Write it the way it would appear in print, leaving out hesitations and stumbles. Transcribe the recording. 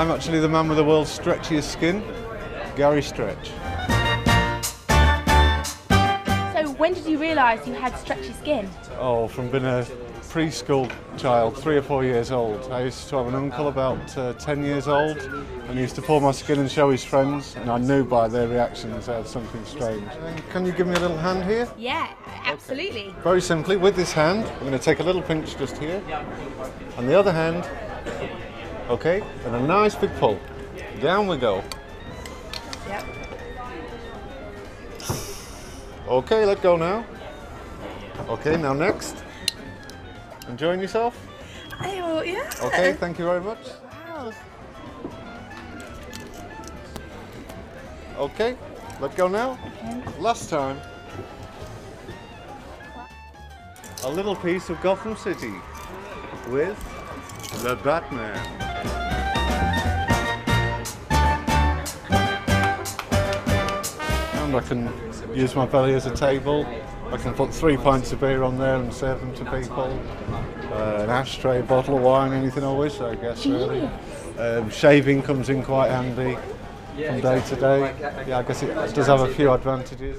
I'm actually the man with the world's stretchiest skin, Gary Stretch. So when did you realise you had stretchy skin? Oh, from being a preschool child, 3 or 4 years old. I used to have an uncle about 10 years old, and he used to pull my skin and show his friends, and I knew by their reactions I had something strange. Can you give me a little hand here? Yeah, absolutely. Okay. Very simply, with this hand, I'm going to take a little pinch just here, and the other hand, okay, and a nice big pull. Down we go. Yep. Okay, let go now. Okay, now next. Enjoying yourself? Oh, yeah. Okay, thank you very much. Wow. Okay, let go now. Okay. Last time. A little piece of Gotham City with the Batman. And I can use my belly as a table. I can put 3 pints of beer on there and serve them to people. An ashtray, a bottle of wine, anything I wish, I guess, really. Shaving comes in quite handy from day to day. Yeah, I guess it does have a few advantages.